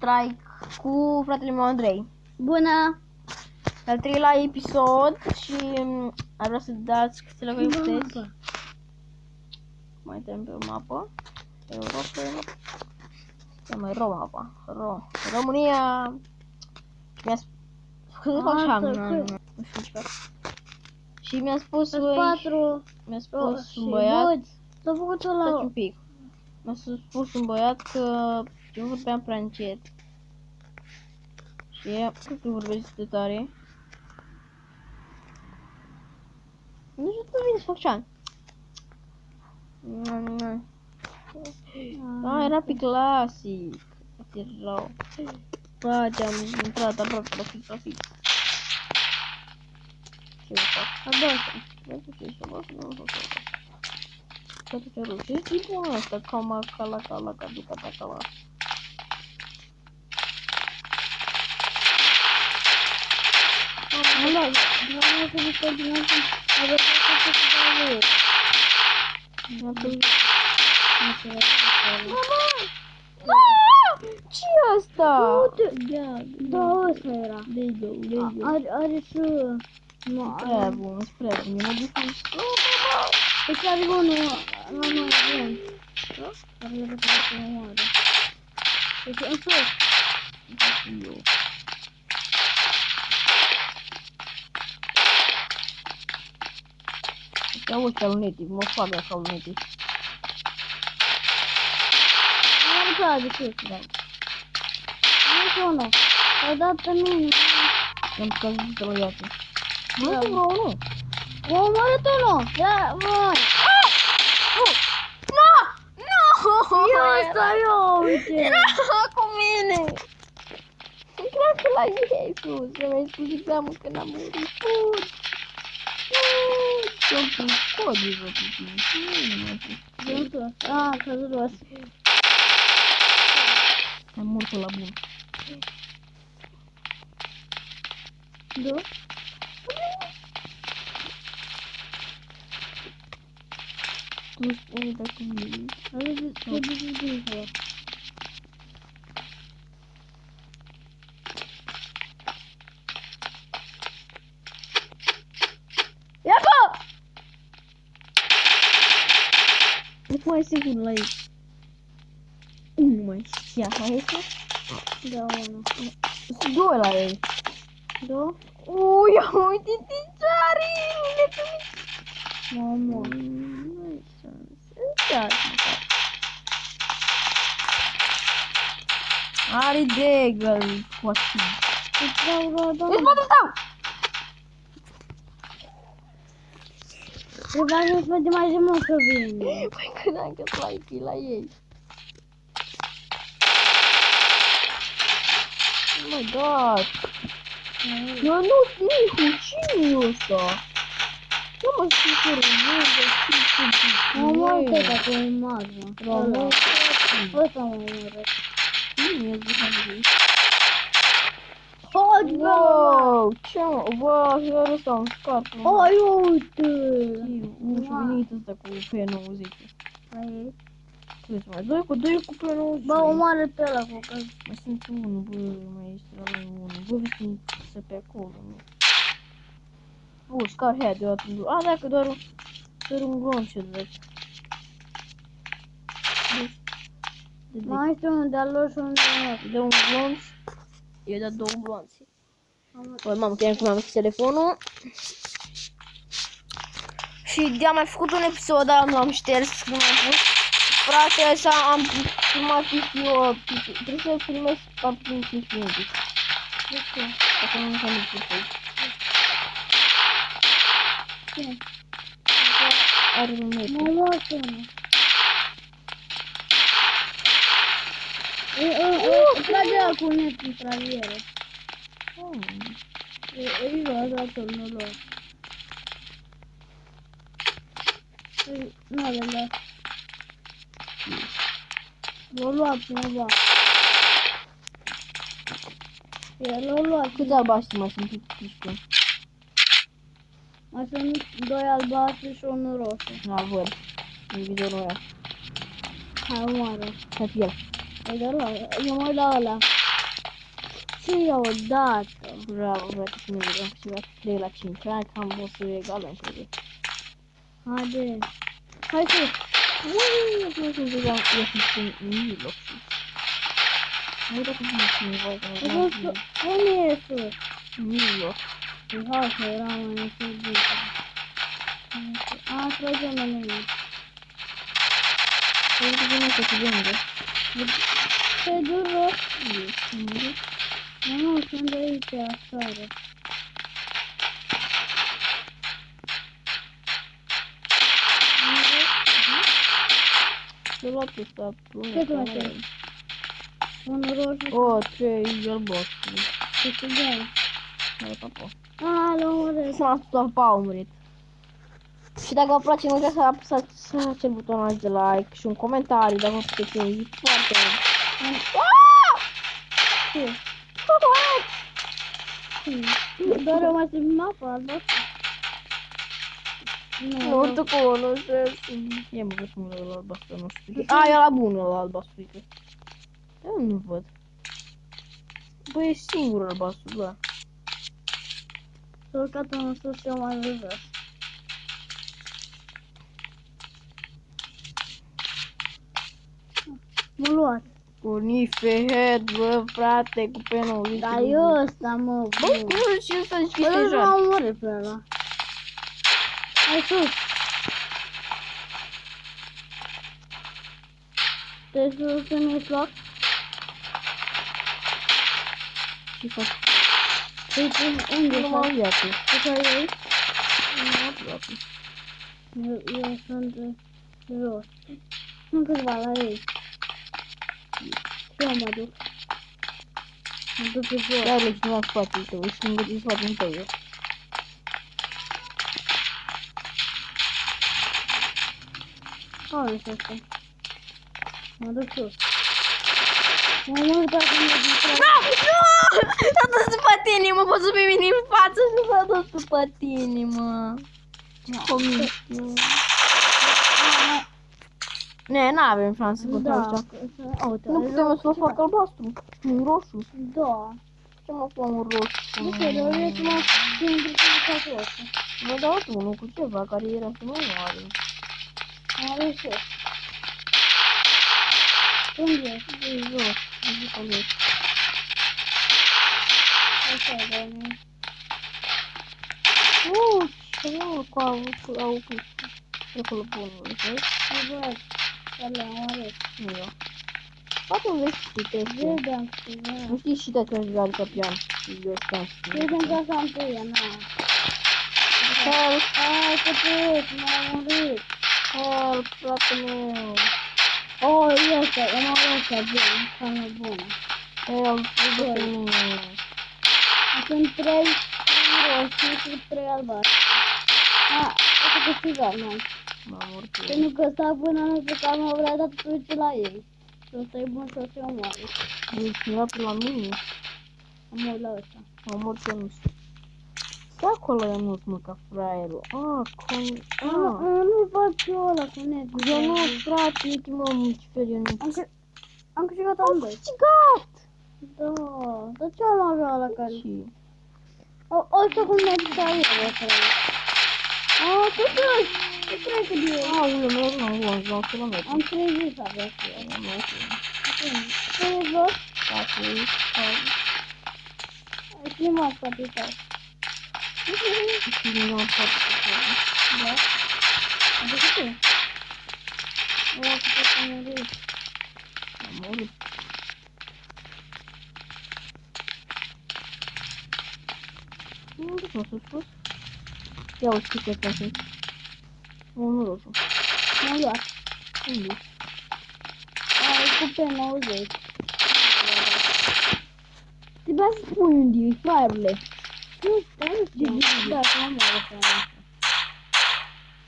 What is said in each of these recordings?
Strike cu fratele meu Andrei. Bună! Al treilea episod și ar vrea să dați câteva voi puteți. Mai intrăm pe o mapă. Europa. Ia mai Roma. România. Mi-a spus. Și mi-a spus un băiat. S-a făcut Stați un pic. Mi-a spus un băiat că eu vorbeam prea încet. Și cred că vorbești de tare. Nu știu cum vine să fac ce-am. Era pe clasic. Erau. Bă, am intrat aproape trafic. Ce fac? Vezi ce ești abaș? Nu fac asta. Toate ce rup. Ce tipul ăsta? Cala. Ce asta? Da, ăsta era. Are și... Prea bun, e mă duc în... Deci are unul la noi, bun. Dar le văd că mă moară. Deci în sus. Eu. Ia uite ca lunetic, mă fac ca lunetic. Nu am dat de ce, da. Nu știu unul. Au dat pe mine. Am căzut de la iată. Nu știu vreo unul. O omorât unul. Ia, voi. Nu! Ia ăsta, uite. Era cu mine. Cred că la ei sus. Să mai scuze teamă că n-am murit. Ce-am pus codul vă puțin. Nu știu. A căzut los. Am mort la bun. Da? Tu spune dacă nu. Iaco! Nu mai sigur la ei. Nu mai știa, mai este? Da, unul. Sunt două la ei. Da? Ia uite ticioare! Mamă. Nu-i șansă. Are degăl, poate. Îți dau. Îți pot dau! Trebuia să mergem mai de mult că vine. Păi credeam că like la ei. Oh my god! Eu nu știu cine e ăsta. Nu mă știu că Mă moară dacă e magă. Român. Ăsta mă moară. Cine e ăsta? Hai, Wow! Ce mă? Wow, iar ăsta un scat. Hai, uite! Nu știu, venit ăsta cu P90. Hai. Crezi mai? Doi cu P90. Bă, omoară pe ăla cu că... Mai sunt unul, bă, mai este la noi unul. Bă, vezi cum se pe acolo, nu? Bă, scar head deodată. A, dacă doar un glonț ce dăți. Mai este unul de-al lor și unul de-al lor. De un glonț. Eu dat două glonțe. Bă, mamă, chiar cum am deschis telefonul. Și de-am mai făcut un episod, dar nu am șters, nu am pus. Frate, așa am filmat eu, trebuie să filmez 45 minute. De ce? Dacă nu s-a nici pus. Ce? Are un metru. Mă moară unul. Îți trage ăla cu net în traviere. Îi lua, dator, nu lua. Nu le lua. L-a luat cineva. L-a luat. Câți albaștri mai sunt pișcă? Mai sunt doi albaștri și unul roșu. Nu văd. E videoul ăla. Hai, omoară. Să fie el. Păi de la, eu mă uit la ăla. ce odată. Bravo, frate, că nu am câștigat 3 la 5. Hai că am o să egalăm, cred. Haide. Hai sus. Uuu, nu știu să vreau să ies în mijloc. Nu uite cum sunt nevoie, că nu vreau să Unde e sus? în mijloc. Hai să era mai sus. A, trăgem la mine. Păi uite că nu se vinde. Te dur rost. Nu, Nu, sunt de aici, afară. ce-a luat ăsta? Ce tu mai faci? Un roșu. O, 3 albastru. Ce se dă? Hai, papa. A, l-am omorât. S-a papa, a murit. Și dacă vă place, nu uitați să apăsați acel butonaj de like și un comentariu dacă vă puteți, e foarte... Ce? Doar eu mai sunt mapa albastră. Nu, tu cunoști. Ia mă, că sunt la albastru, nu știu. A, e la bună la albastru, uite. Eu nu văd. Băi, e singur albastru, da. S-a urcat în sus și eu mai jos. M-a luat. Cu nife head, bă, frate, cu penul. Dar eu ăsta, mă, Bă, cum nu știu să zici Bă, chestia nu joc? m-am omorât pe ăla. Hai sus. Trebuie să mi-e loc. Ce faci? Păi, unde Nu m-am faci? auzit. Ce faci aici? Nu aproape. Eu sunt jos. Sunt câțiva la ei. Și eu mă duc. Mă duc pe jos. Iar le cineva în spatele tău, ești lângă din spatele tău. Unde sunt ăsta? Mă duc sus. Mă mă dacă mă duc sus. S-a dus după tine, mă, poți să pe mine în față și s-a dus după tine, mă. Comisie. Ne, n-avem șanse cu Da. ăștia. Nu putem să fac albastru, un roșu. Da. Ce mă fac un roșu? Nu știu, dar vreau să mă simt că mă fac roșu. Vă dau unul cu ceva care era să nu are. Am reușit. Unde e? E jos, e după lui. Așa e, doamne. Ce mă, cu au acolo bunul, vezi? Nu văd. Ăla, am ales. Nu eu. Poate un vezi și teste. Vedem ceva. Nu știi și dacă aș vrea ca pian. Eu știam să Vedem că așa întâia, na. Help, Ai, pătut, m-am omorât. help, frate meu. Oh, ăsta, am ăsta, bun, înseamnă bună. Help, frate meu. Sunt 3 roșii și 3 albastre. A, o să câștigăm noi. M-am urcat. Pentru că ăsta până nu știu că am vrea dat tot la ei. Și ăsta e bun să se omoare. Ești cineva pe la mine? Am uit la ăsta. M-am urcat, eu nu știu. Stai acolo, eu nu-ți mă ca fraierul. Nu fac eu ăla cu net. Eu nu, frate, uite mă, multifer, eu nu. Am câștigat Am amândoi. câștigat! Da, dar ce am avea la care? Și... Ăsta cum merge eu ăsta. A, cât ce cred că de eu? Aoleu, merg la un kilometru. Am 30 avea și eu. Am luat eu. 30 jos? Și m-a spate tău. Și nu am făcut acolo. Da? Am făcut tu? Nu am făcut să mă duc. Am murit. Nu știu, m-a sus. Ia uite ce te-a făcut. Unul roșu. M-am luat. Unde? Ai cu pe 90. Trebuia să spun unde e, fraierule. Nu știu. Da, să mă mă arăt.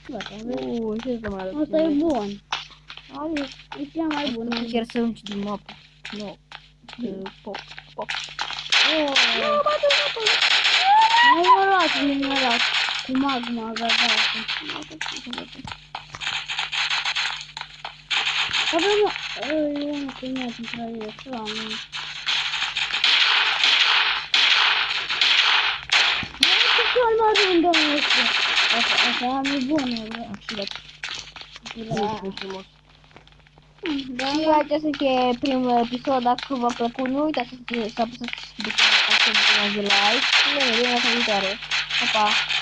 Gata, vezi? Ce să mai arăt? Ăsta e bun. Are. E cea mai bună. Chiar să nu din mapă. Nu. Pop. Oh. M-am luat. Cu magma, gata. Avem unul cu net între ele, ce am. Așa am e bună, bă. Și de Da. frumos. Da, Și aici se încheie primul episod. Dacă v-a plăcut, nu uitați să apăsați butonul de like și ne vedem data viitoare. Pa, pa!